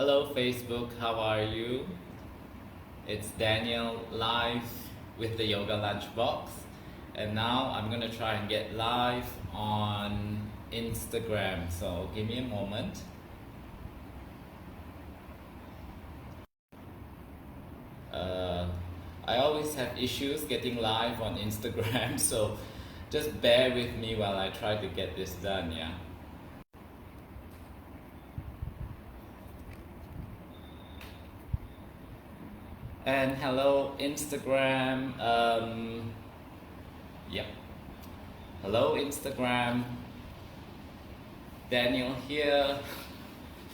Hello Facebook, how are you? It's Daniel live with the Yoga Lunchbox, and now I'm gonna try and get live on Instagram, so give me a moment. I always have issues getting live on Instagram, so just bear with me while I try to get this done, yeah? And hello Instagram, yep. Hello Instagram, Daniel here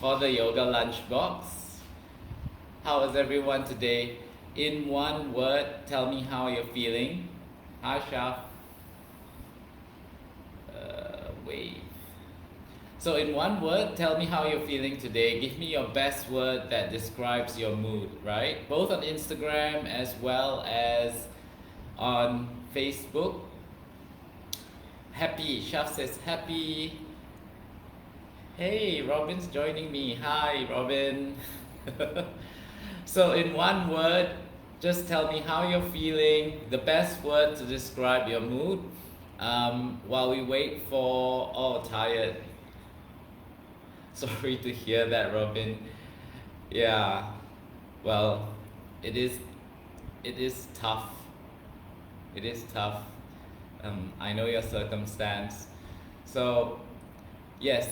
for the Yoga Lunchbox. How is everyone today? In one word, tell me how you're feeling. Hi Shaf. Wait. So in one word, tell me how you're feeling today. Give me your best word that describes your mood, right? Both on Instagram as well as on Facebook. Happy, Shaf says happy. Hey, Robin's joining me. Hi, Robin. So in one word, just tell me how you're feeling, the best word to describe your mood. While we wait for, oh, tired. Sorry to hear that, Robin. Yeah, well, it is tough. It is tough. I know your circumstance. So, yes.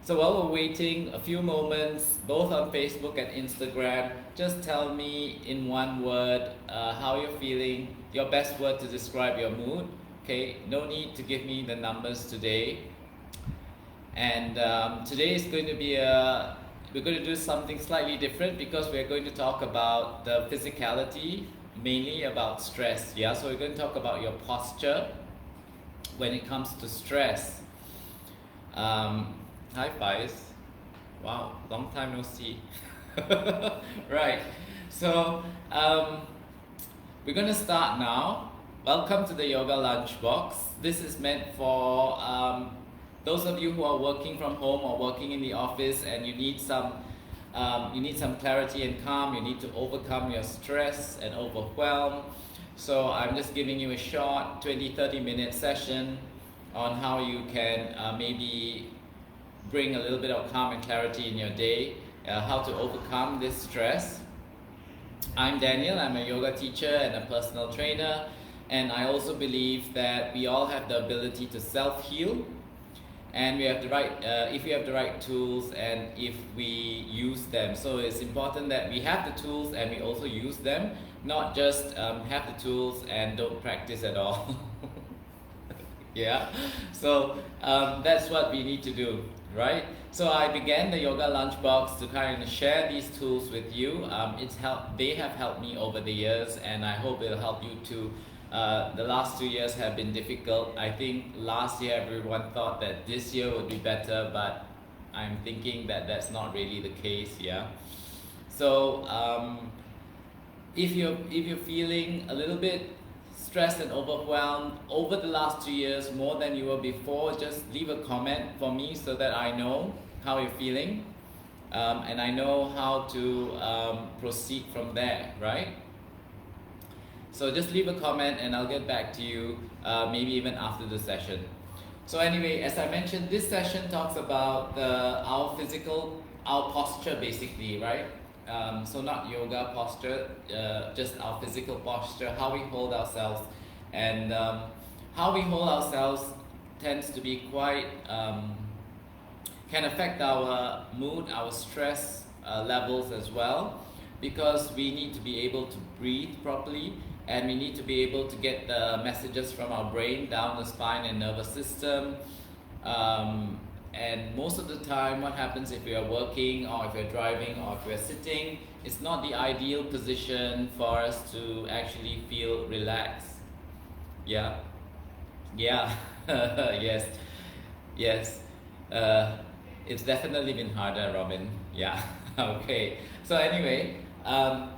So while we're waiting a few moments, both on Facebook and Instagram, just tell me in one word how you're feeling, your best word to describe your mood. Okay, no need to give me the numbers today. And today is going to be we're going to do something slightly different because we're going to talk about the physicality, mainly about stress. Yeah, so we're going to talk about your posture when it comes to stress. Hi Faiz. Wow, long time no see. Right, so we're going to start now. Welcome to the Yoga Lunchbox. This is meant for those of you who are working from home or working in the office and you need some clarity and calm. You need to overcome your stress and overwhelm. So I'm just giving you a short 20-30 minute session on how you can maybe bring a little bit of calm and clarity in your day, how to overcome this stress. I'm Daniel, I'm a yoga teacher and a personal trainer, and I also believe that we all have the ability to self-heal, and we have the right, if we have the right tools and if we use them. So it's important that we have the tools and we also use them, not just have the tools and don't practice at all. Yeah, so that's what we need to do, right? So I began the Yoga Lunchbox to kind of share these tools with you. They have helped me over the years, and I hope it'll help you too. The last 2 years have been difficult. I think last year everyone thought that this year would be better, but I'm thinking that that's not really the case, yeah? So if you're feeling a little bit stressed and overwhelmed over the last 2 years more than you were before, just leave a comment for me so that I know how you're feeling, and I know how to proceed from there, right? So just leave a comment and I'll get back to you maybe even after the session. So anyway, as I mentioned, this session talks about our posture basically, right? So not yoga posture, just our physical posture, how we hold ourselves. And how we hold ourselves tends to be quite, can affect our mood, our stress levels as well, because we need to be able to breathe properly, and we need to be able to get the messages from our brain down the spine and nervous system. And most of the time, what happens if we are working or if we're driving or if we're sitting, it's not the ideal position for us to actually feel relaxed. Yeah, yeah, yes, yes. It's definitely been harder, Robin. Yeah, okay. So anyway,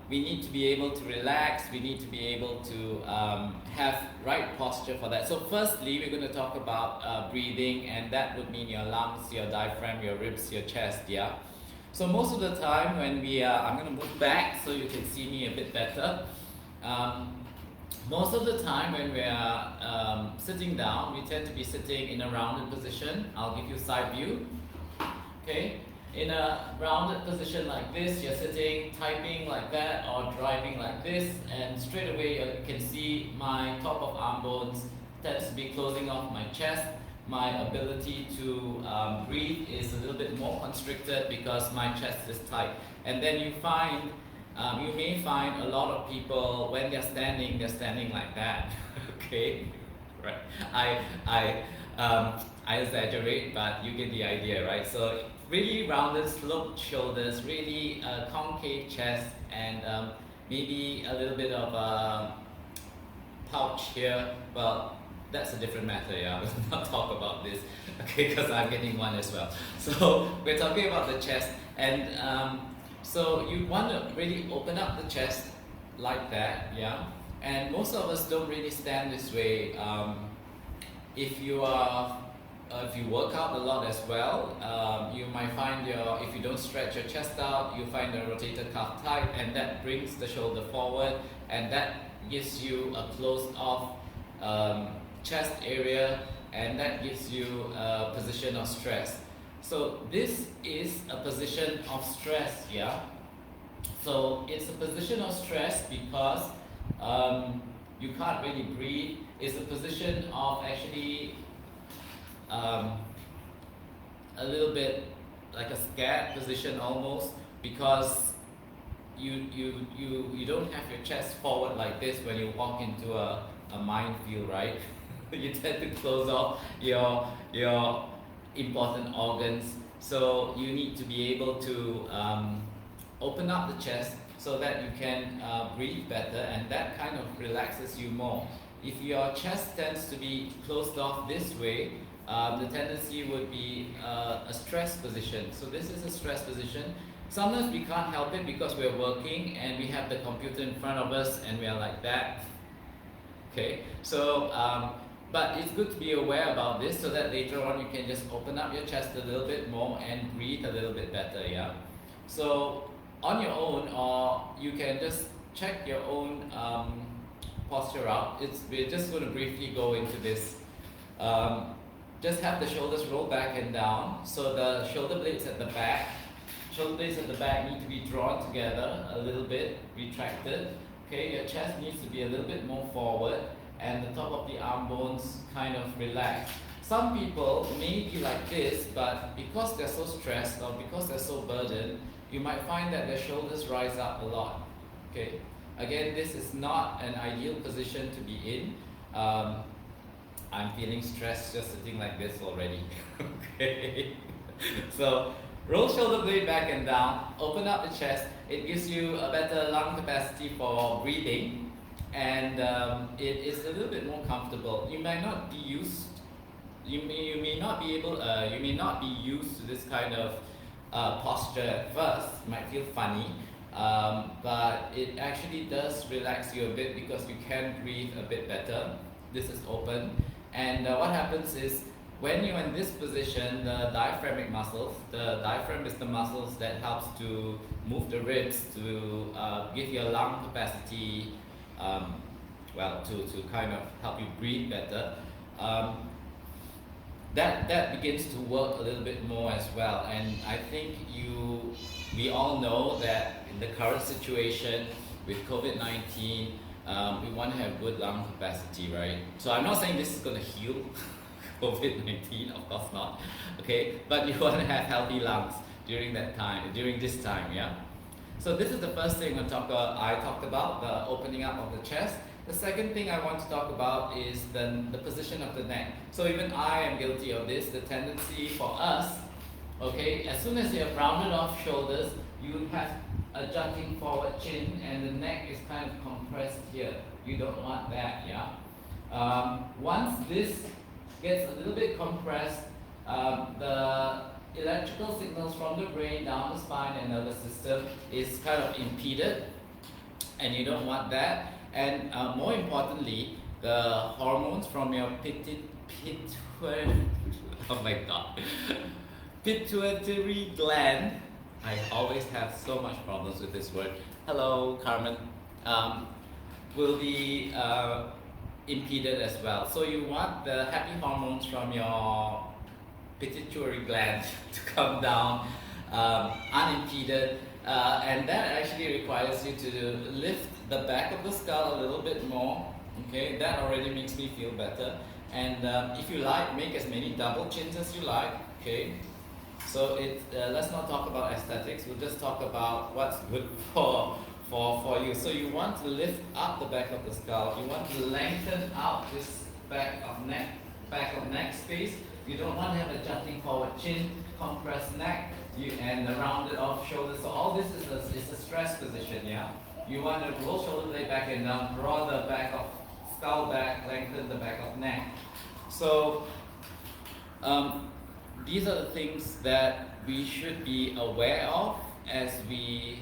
we need to be able to relax, we need to be able to have right posture for that. So firstly, we're going to talk about breathing, and that would mean your lungs, your diaphragm, your ribs, your chest, yeah? So most of the time when we are, I'm going to move back so you can see me a bit better. Most of the time when we are sitting down, we tend to be sitting in a rounded position. I'll give you side view. Okay, in a rounded position like this, you're sitting, typing like that, or driving like this, and straight away you can see my top of arm bones tends to be closing off my chest. My ability to breathe is a little bit more constricted because my chest is tight. And then you find, you may find a lot of people when they're standing like that. Okay, right? I exaggerate, but you get the idea, right? So really rounded, sloped shoulders, really concave chest, and maybe a little bit of a pouch here. Well, that's a different matter, yeah. Let's not talk about this, okay, because I'm getting one as well. So we're talking about the chest, and so you want to really open up the chest like that, yeah. And most of us don't really stand this way. If you work out a lot as well, you might find if you don't stretch your chest out, you find the rotator cuff tight, and that brings the shoulder forward, and that gives you a closed off chest area, and that gives you a position of stress. So this is a position of stress, yeah. So it's a position of stress because you can't really breathe. It's a position of actually a little bit like a scared position almost, because you don't have your chest forward like this when you walk into a minefield, right? You tend to close off your important organs, so you need to be able to open up the chest so that you can breathe better, and that kind of relaxes you more. If your chest tends to be closed off this way, the tendency would be a stress position. So this is a stress position. Sometimes we can't help it because we're working and we have the computer in front of us and we are like that. Okay, so but it's good to be aware about this so that later on you can just open up your chest a little bit more and breathe a little bit better, yeah. So on your own, or you can just check your own posture out. We're just going to briefly go into this. Just have the shoulders roll back and down. So the shoulder blades at the back need to be drawn together a little bit, retracted. Okay, your chest needs to be a little bit more forward, and the top of the arm bones kind of relaxed. Some people may be like this, but because they're so stressed or because they're so burdened, you might find that their shoulders rise up a lot. Okay, again, this is not an ideal position to be in. I'm feeling stressed just sitting like this already. Okay, so roll shoulder blade back and down, open up the chest. It gives you a better lung capacity for breathing, and it is a little bit more comfortable. You may not be used, you may not be used to this kind of posture at first. It might feel funny, but it actually does relax you a bit because you can breathe a bit better. This is open, and what happens is, when you're in this position, the diaphragmic muscles, the diaphragm is the muscles that helps to move the ribs to give your lung capacity, to kind of help you breathe better. That begins to work a little bit more as well, and I think we all know that in the current situation with COVID-19, we want to have good lung capacity, right? So I'm not saying this is going to heal COVID-19, of course not. Okay, but you want to have healthy lungs during this time, yeah. So this is the first thing I talked about, the opening up of the chest. The second thing I want to talk about is the position of the neck. So even I am guilty of this. The tendency for us, okay, as soon as you have rounded off shoulders, you have a jutting forward chin, and the neck is kind of compressed here. You don't want that, yeah. Once this gets a little bit compressed, the electrical signals from the brain down the spine and nervous system is kind of impeded, and you don't want that. And more importantly, the hormones from your pituitary gland I always have so much problems with this word. Hello, Carmen. Um, will be impeded as well. So you want the happy hormones from your pituitary gland to come down unimpeded, and that actually requires you to lift the back of the skull a little bit more. Okay, that already makes me feel better. And if you like, make as many double chins as you like. Okay, so let's not talk about aesthetics. We'll just talk about what's good for you. So you want to lift up the back of the skull. You want to lengthen out this back of neck space. You don't want to have a jutting forward chin, compressed neck, and a rounded off shoulders. So all this is a stress position, yeah? You want to roll shoulder blade back and down, draw the back of skull back, lengthen the back of neck. So these are the things that we should be aware of as we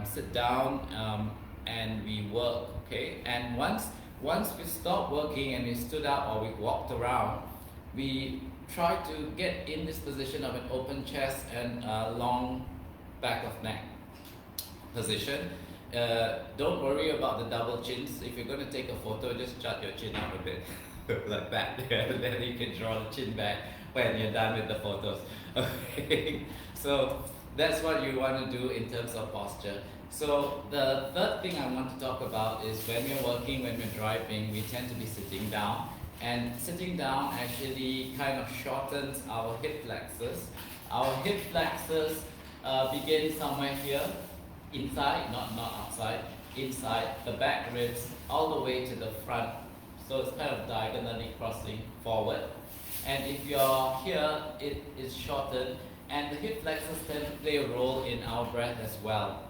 sit down and we work, okay? And once we stop working and we stood up or we walked around, we try to get in this position of an open chest and long back of neck position. Don't worry about the double chins. If you're going to take a photo, just jut your chin up a bit like that there, then you can draw the chin back when you're done with the photos. Okay, so that's what you want to do in terms of posture. So the third thing I want to talk about is when we're working, when we're driving, we tend to be sitting down. And sitting down actually kind of shortens our hip flexors. Our hip flexors begin somewhere here, inside, not outside, inside the back ribs, all the way to the front. So it's kind of diagonally crossing forward. And if you're here, it is shortened, and the hip flexors tend to play a role in our breath as well.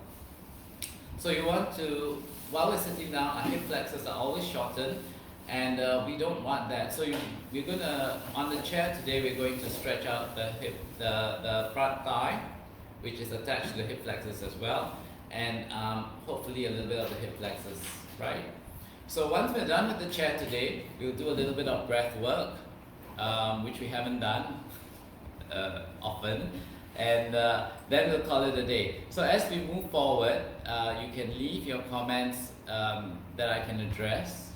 So you want to, while we're sitting down, our hip flexors are always shortened, and we don't want that. So we're gonna, on the chair today, we're going to stretch out the hip, the front thigh, which is attached to the hip flexors as well, and hopefully a little bit of the hip flexors, right? So once we're done with the chair today, we'll do a little bit of breath work, which we haven't done often, and then we'll call it a day. So as we move forward, you can leave your comments that I can address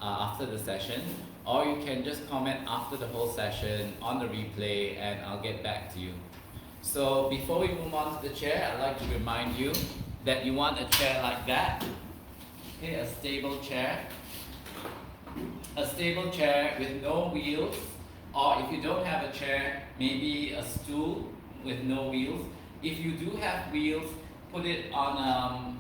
after the session, or you can just comment after the whole session on the replay, and I'll get back to you. So before we move on to the chair, I'd like to remind you that you want a chair like that. Okay, a stable chair. A stable chair with no wheels, or if you don't have a chair, maybe a stool with no wheels. If you do have wheels, put it on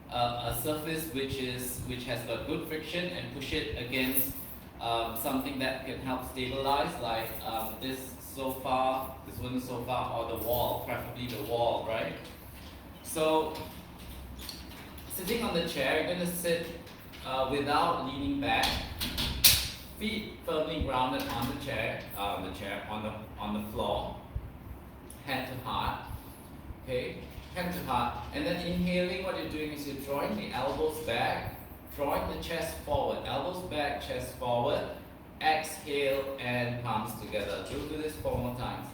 a surface which has got good friction, and push it against something that can help stabilize, like this sofa, this wooden sofa, or the wall, preferably the wall, right? So sitting on the chair, you're going to sit without leaning back, feet firmly grounded on the chair, on the floor, hand to heart, okay, hand to heart, and then inhaling. What you're doing is you're drawing the elbows back, drawing the chest forward, elbows back, chest forward, exhale and palms together. We'll do this 4 more times.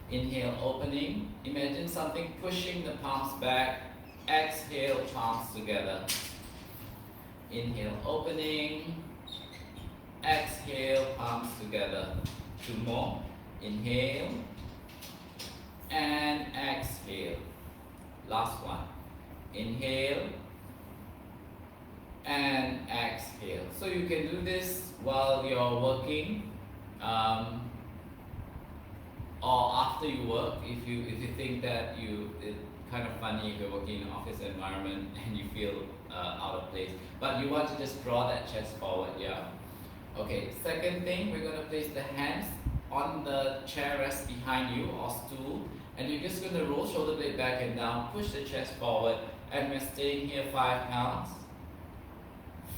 Inhale, opening, imagine something pushing the palms back, exhale, palms together. Inhale, opening, exhale, palms together. 2 more. Inhale and exhale. Last one. Inhale and exhale. So you can do this while you're working, or after you work. If you think that it's kind of funny if you're working in an office environment and you feel out of place, but you want to just draw that chest forward, yeah? Okay, second thing, we're going to place the hands on the chair rest behind you or stool, and you're just going to roll shoulder blade back and down, push the chest forward, and we're staying here 5 counts.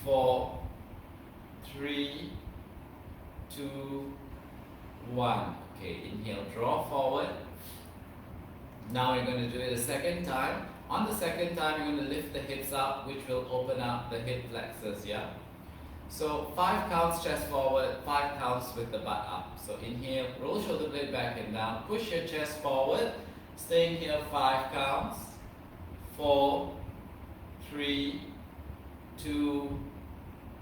4, 3, 2, 1. Okay, inhale, draw forward. Now we're going to do it a second time. On the second time, you're going to lift the hips up, which will open up the hip flexors, yeah? So 5 counts chest forward, 5 counts with the butt up. So inhale, roll shoulder blade back and down, push your chest forward, Staying here 5 counts. 4, 3, 2,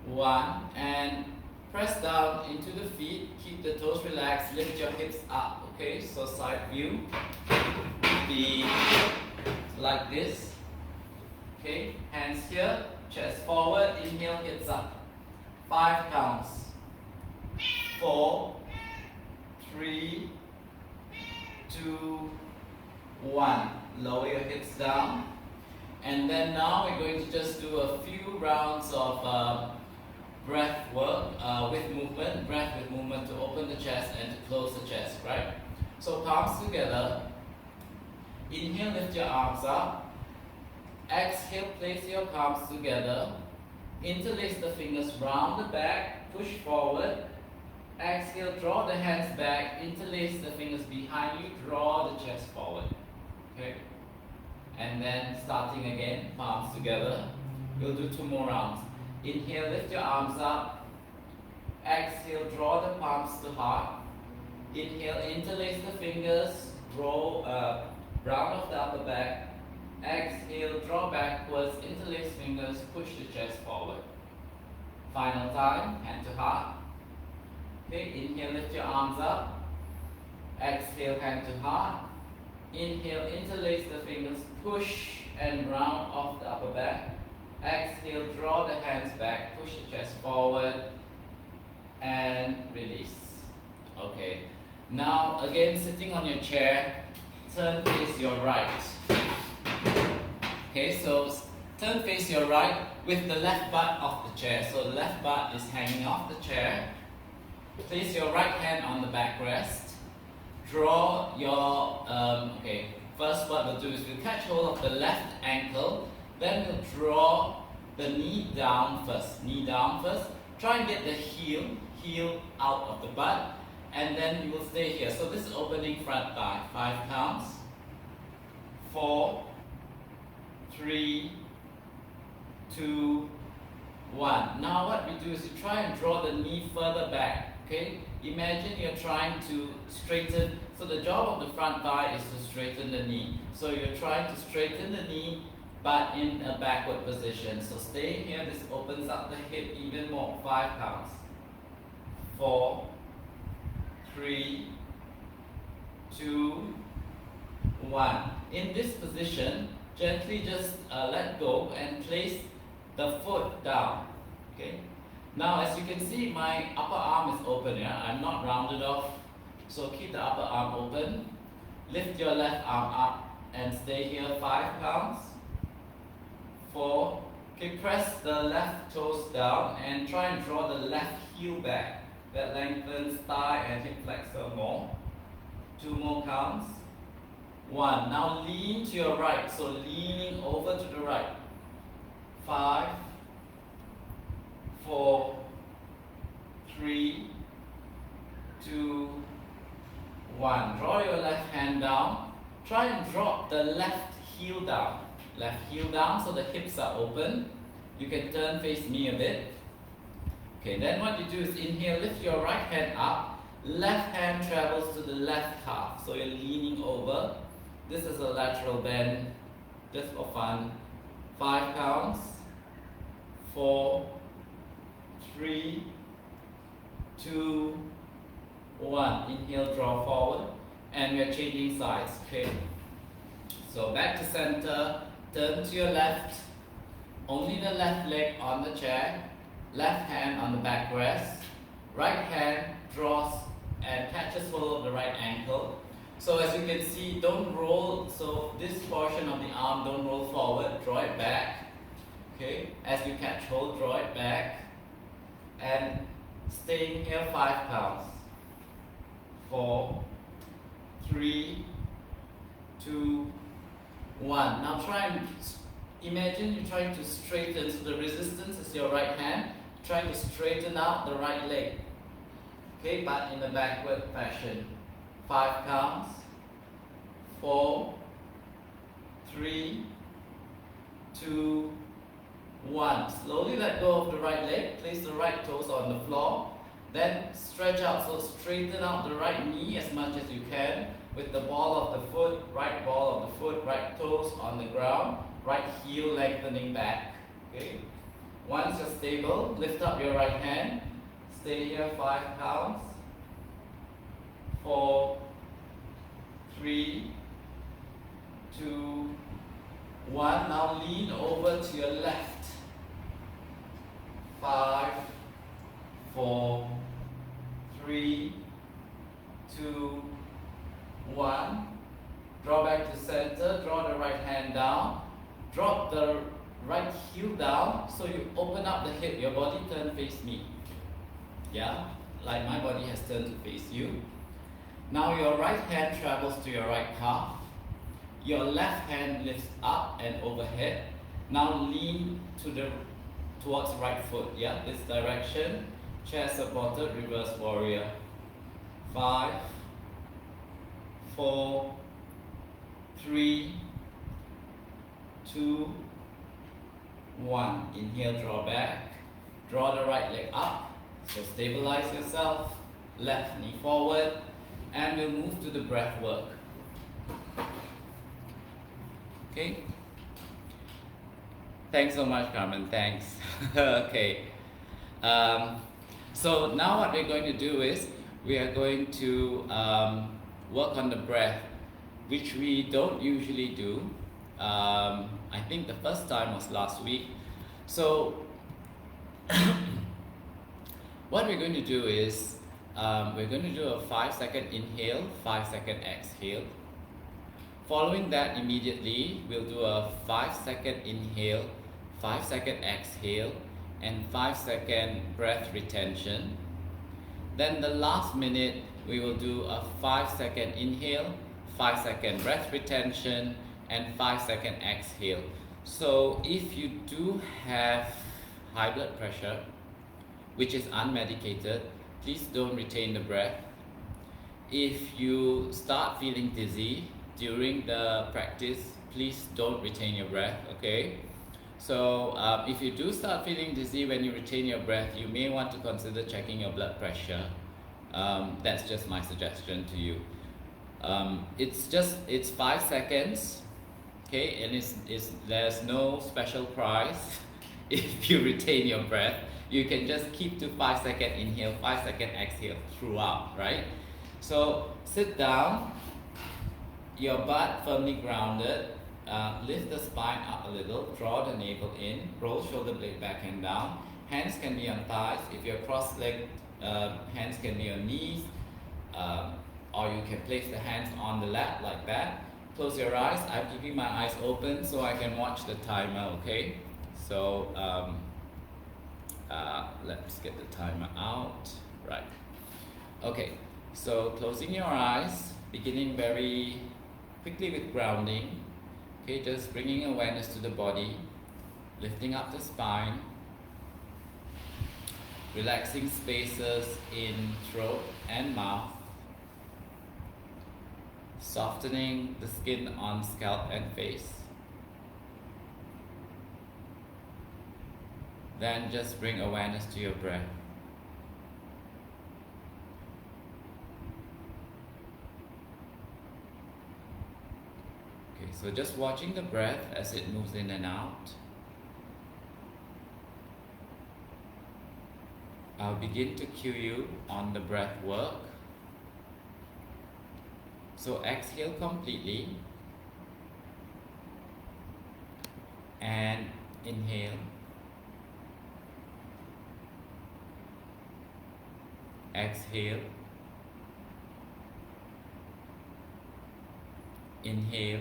1. And press down into the feet. Keep the toes relaxed. Lift your hips up. Okay, so side view. Be like this. Okay, hands here. Chest forward. Inhale, hips up. 5 counts. 4, 3, 2, 1. Lower your hips down. And then now we're going to just do a few rounds of breath work with movement. Breath with movement to open the chest and to close the chest, right? So palms together. Inhale, lift your arms up. Exhale, place your palms together. Interlace the fingers round the back. Push forward. Exhale, draw the hands back. Interlace the fingers behind you. Draw the chest forward. Okay? And then starting again, palms together. We'll do 2 more rounds. Inhale, lift your arms up. Exhale, draw the palms to heart. Inhale, interlace the fingers. Roll round of the upper back. Exhale, draw backwards. Interlace fingers. Push the chest forward. Final time, hand to heart. Okay, inhale, lift your arms up. Exhale, hand to heart. Inhale, interlace the fingers, push and round off the upper back. Exhale, draw the hands back, push the chest forward, and release. Okay, now again, sitting on your chair, turn face your right. Okay, so turn face your right with the left butt off the chair. So the left butt is hanging off the chair. Place your right hand on the backrest. Draw your, first what we'll do is we'll catch hold of the left ankle, then we'll draw the knee down first. Try and get the heel out of the butt, and then you will stay here. So this is opening front thigh. 5 counts. 4, 3, 2, 1. Now what we do is you try and draw the knee further back. Okay, imagine you're trying to straighten, so the job of the front thigh is to straighten the knee. So you're trying to straighten the knee but in a backward position. So stay here, this opens up the hip even more. 5 counts. 4, 3, 2, 1. In this position, gently just let go and place the foot down. Okay. Now, as you can see, my upper arm is open, yeah? I'm not rounded off, so keep the upper arm open. Lift your left arm up and stay here 5 counts. 4. Okay, press the left toes down and try and draw the left heel back. That lengthens thigh and hip flexor more. 2 more counts. 1. Now lean to your right, so leaning over to the right. 5, 4, 3, 2, 1. Draw your left hand down. Try and drop the left heel down. Left heel down so the hips are open. You can turn face me a bit. Okay, then what you do is inhale, lift your right hand up. Left hand travels to the left calf. So you're leaning over. This is a lateral bend, just for fun. 5 counts. 4, 3, 2, 1. Inhale, draw forward. And we are changing sides, okay? So back to center, turn to your left. Only the left leg on the chair. Left hand on the backrest. Right hand draws and catches hold of the right ankle. So as you can see, don't roll. So this portion of the arm, don't roll forward. Draw it back. Okay, as you catch hold, draw it back. And staying here 5 counts. 4, 3, 2, 1. Now try and imagine you're trying to straighten. So the resistance is your right hand. Trying to straighten out the right leg. Okay, but in a backward fashion. 5 counts. 4, 3, 2, 1. Slowly let go of the right leg. Place the right toes on the floor. Then stretch out. So straighten out the right knee as much as you can. with the ball of the foot, right ball of the foot, right toes on the ground, right heel lengthening back. Okay. Once you're stable, lift up your right hand. Stay here 5 counts. 4, 3, 2, 1. Now lean over to your left. 5, 4, 3, 2, 1. Draw back to center. Draw the right hand down. Drop the right heel down so you open up the hip. Your body turn face me. Yeah, like my body has turned to face you. Now your right hand travels to your right calf. Your left hand lifts up and overhead. Now lean towards right foot. Yeah, this direction. Chest supported, reverse warrior. 5, 4, 3, 2, 1. Inhale, draw back. Draw the right leg up. So stabilize yourself. Left knee forward. And we'll move to the breath work. Okay. Thanks so much, Carmen. Thanks. Okay. So now what we're going to do is we are going to work on the breath, which we don't usually do. I think the first time was last week. So what we're going to do is we're going to do a 5-second inhale, 5-second exhale. Following that, immediately we'll do a 5-second inhale, 5-second exhale, and 5-second breath retention. Then the last minute we will do a 5-second inhale, 5-second breath retention, and 5-second exhale. So if you do have high blood pressure, which is unmedicated, please don't retain the breath. If you start feeling dizzy during the practice, please don't retain your breath, okay? So if you do start feeling dizzy when you retain your breath, you may want to consider checking your blood pressure. That's just my suggestion to you. It's 5 seconds, okay? And there's no special prize if you retain your breath. You can just keep to 5-second inhale, 5-second exhale throughout, right? So sit down, your butt firmly grounded, lift the spine up a little, draw the navel in, roll shoulder blade back and down. Hands can be on thighs. If you're cross-legged, hands can be on knees, or you can place the hands on the lap like that. Close your eyes. I'm keeping my eyes open so I can watch the timer, okay? So let's get the timer out. Right. Okay, so closing your eyes, beginning very quickly with grounding. Okay, just bringing awareness to the body, lifting up the spine, relaxing spaces in throat and mouth, softening the skin on scalp and face. Then just bring awareness to your breath. Okay, so just watching the breath as it moves in and out. I'll begin to cue you on the breath work. So exhale completely and inhale. Exhale. Inhale.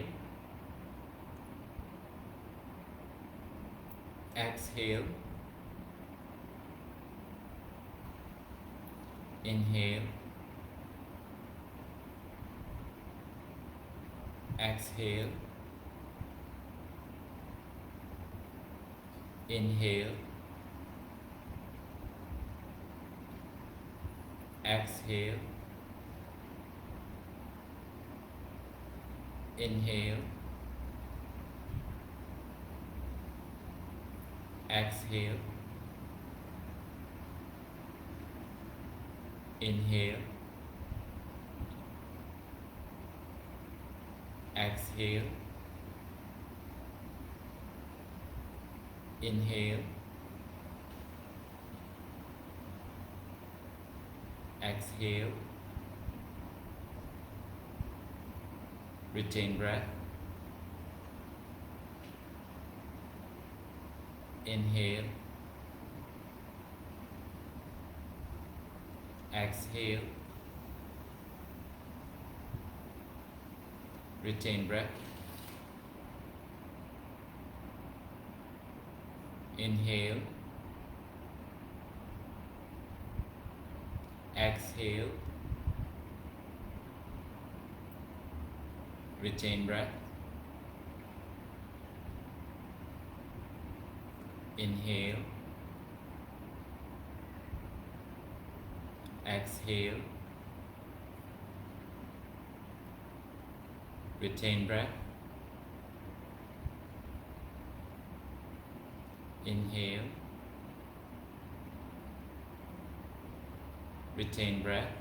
Exhale. Inhale. Exhale. Inhale. Exhale. Inhale. Exhale. Inhale. exhale, inhale, exhale, retain breath, inhale, exhale, retain breath, inhale, exhale, retain breath, inhale, exhale, retain breath, inhale, retain breath,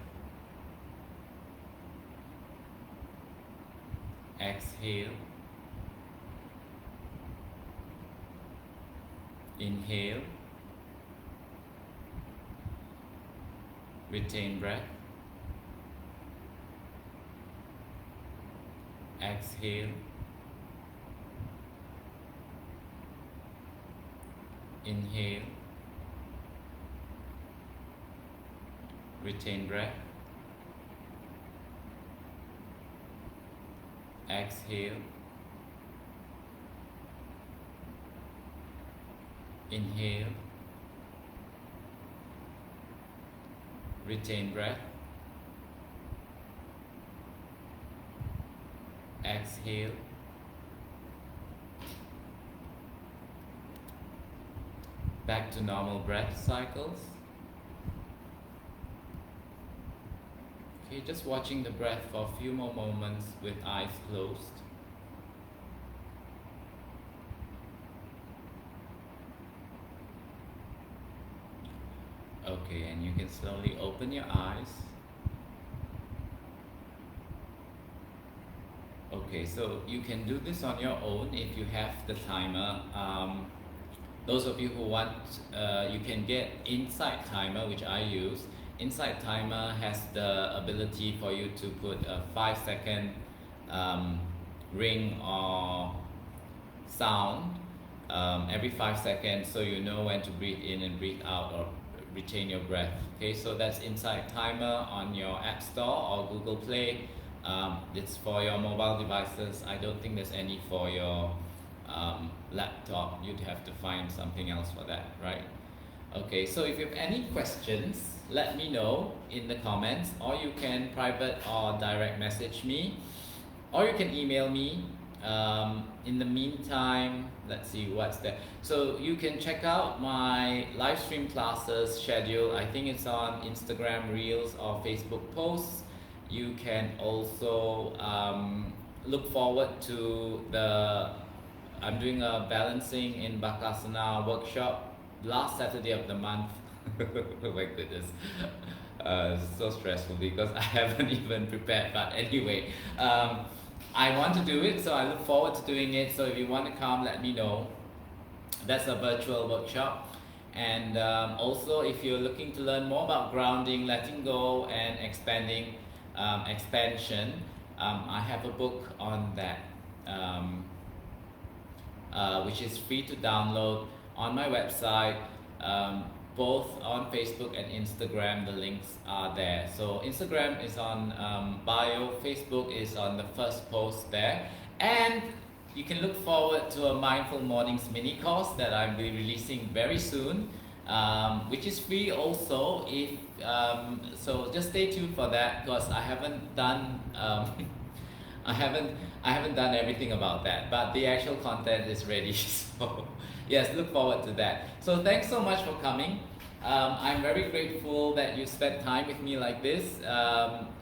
exhale, inhale, retain breath, exhale, inhale, retain breath, exhale, inhale, retain breath, exhale, back to normal breath cycles. Okay, just watching the breath for a few more moments with eyes closed. Okay, and you can slowly open your eyes. Okay, so you can do this on your own if you have the timer. Those of you who want, you can get Insight Timer, which I use. Insight Timer has the ability for you to put a 5-second ring or sound every 5 seconds, so you know when to breathe in and breathe out or retain your breath. Okay, so that's Insight Timer on your App Store or Google Play. It's for your mobile devices. I don't think there's any for your laptop. You'd have to find something else for that, right? Okay, so if you have any questions, let me know in the comments, or you can private or direct message me, or you can email me. In the meantime, let's see what's there. So you can check out my live stream classes schedule. I think it's on Instagram Reels or Facebook posts. You can also look forward to I'm doing a balancing in Bakasana workshop last Saturday of the month. Oh my goodness. So stressful because I haven't even prepared, but anyway, I want to do it, so I look forward to doing it. So if you want to come, let me know. That's a virtual workshop. And also, if you're looking to learn more about grounding, letting go, and expanding, expansion, I have a book on that, which is free to download on my website. Both on Facebook and Instagram, the links are there. So Instagram is on bio, Facebook is on the first post there. And you can look forward to a Mindful Mornings mini course that I'll be releasing very soon, which is free also. If so just stay tuned for that, because I haven't done I haven't done everything about that, but the actual content is ready. So yes, look forward to that. So thanks so much for coming. I'm very grateful that you spent time with me like this.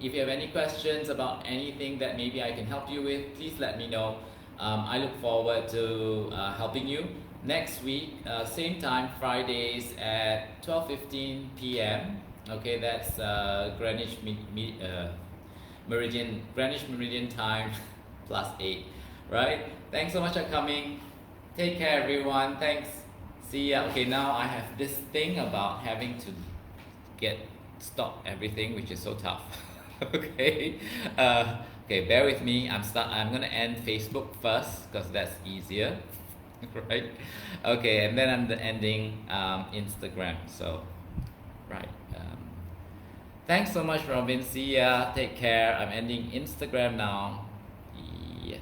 If you have any questions about anything that maybe I can help you with, please let me know. I look forward to helping you. Next week, same time, Fridays at 12:15 p.m. Okay, that's Greenwich Meridian time. +8, right? Thanks so much for coming. Take care, everyone. Thanks. See ya. Okay, now I have this thing about having to stop everything, which is so tough. Okay. Okay, bear with me. I'm gonna end Facebook first because that's easier, right? Okay, and then I'm ending Instagram. So, right. Thanks so much, Robin. See ya. Take care. I'm ending Instagram now. Yes.